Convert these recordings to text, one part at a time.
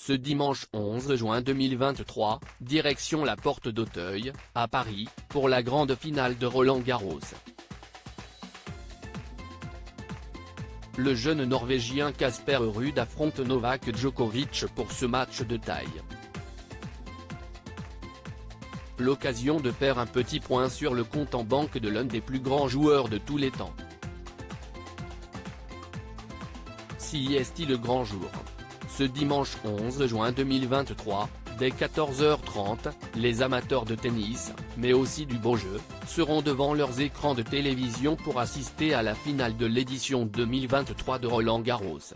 Ce dimanche 11 juin 2023, direction la Porte d'Auteuil, à Paris, pour la grande finale de Roland-Garros. Le jeune Norvégien Casper Ruud affronte Novak Djokovic pour ce match de taille. L'occasion de faire un petit point sur le compte en banque de l'un des plus grands joueurs de tous les temps. Si est-il le grand jour? Ce dimanche 11 juin 2023, dès 14h30, les amateurs de tennis, mais aussi du beau jeu, seront devant leurs écrans de télévision pour assister à la finale de l'édition 2023 de Roland-Garros.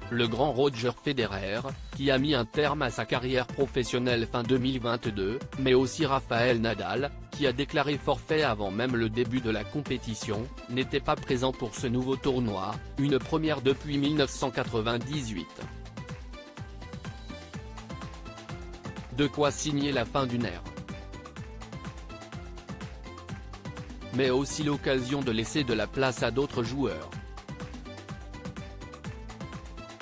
Le grand Roger Federer, qui a mis un terme à sa carrière professionnelle fin 2022, mais aussi Rafael Nadal, qui a déclaré forfait avant même le début de la compétition, n'étaient pas présents pour ce nouveau tournoi, une première depuis 1998. De quoi signer la fin d'une ère. Mais aussi l'occasion de laisser de la place à d'autres joueurs.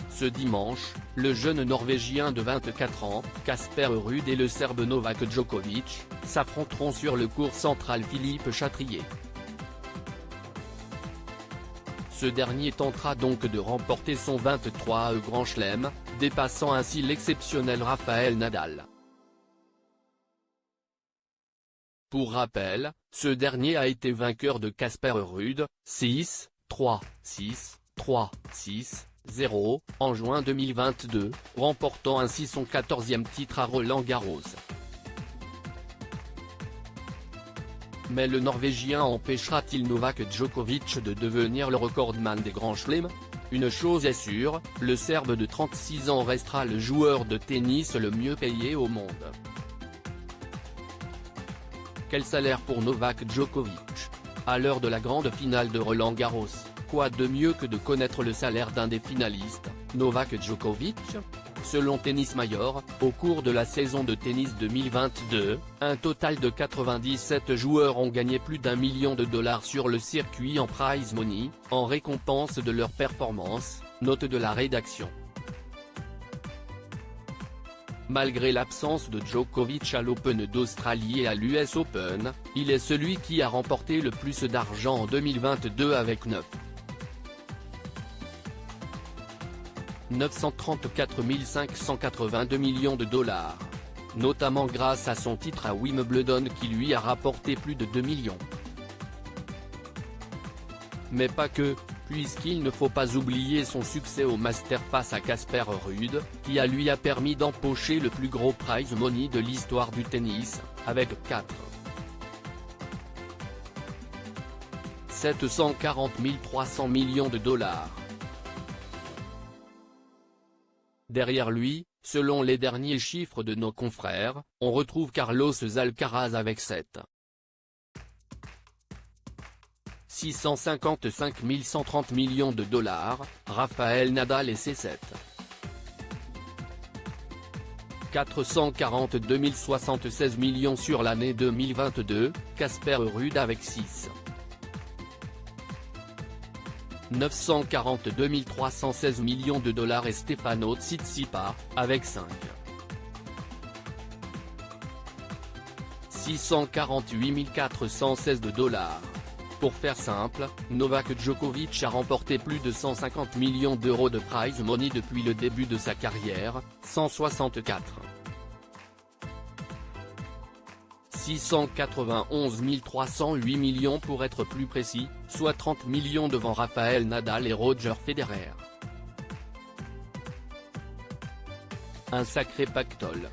Ce dimanche, le jeune Norvégien de 24 ans, Casper Ruud et le Serbe Novak Djokovic, s'affronteront sur le court central Philippe Chatrier. Ce dernier tentera donc de remporter son 23e Grand Chelem, dépassant ainsi l'exceptionnel Rafael Nadal. Pour rappel, ce dernier a été vainqueur de Casper Ruud, 6-3, 6-3, 6-0, en juin 2022, remportant ainsi son 14e titre à Roland-Garros. Mais le Norvégien empêchera-t-il Novak Djokovic de devenir le recordman des grands chelems? Une chose est sûre, le Serbe de 36 ans restera le joueur de tennis le mieux payé au monde. Quel salaire pour Novak Djokovic? À l'heure de la grande finale de Roland-Garros, quoi de mieux que de connaître le salaire d'un des finalistes, Novak Djokovic? Selon Tennis Major, au cours de la saison de tennis 2022, un total de 97 joueurs ont gagné plus d'1 million de dollars sur le circuit en prize money, en récompense de leur performance, note de la rédaction. Malgré l'absence de Djokovic à l'Open d'Australie et à l'US Open, il est celui qui a remporté le plus d'argent en 2022 avec 934 582 millions de dollars. Notamment grâce à son titre à Wimbledon qui lui a rapporté plus de 2 millions. Mais pas que, puisqu'il ne faut pas oublier son succès au Masters face à Casper Ruud, qui lui a permis d'empocher le plus gros prize money de l'histoire du tennis, avec 740 300 millions de dollars. Derrière lui, selon les derniers chiffres de nos confrères, on retrouve Carlos Alcaraz avec 655 130 millions de dollars, Rafael Nadal et ses 442 076 millions sur l'année 2022, Casper Ruud avec 942 316 millions de dollars et Stefano Tsitsipas, avec 648 416 de dollars. Pour faire simple, Novak Djokovic a remporté plus de 150 millions d'euros de prize money depuis le début de sa carrière, 691 308 millions pour être plus précis, soit 30 millions devant Rafael Nadal et Roger Federer. Un sacré pactole.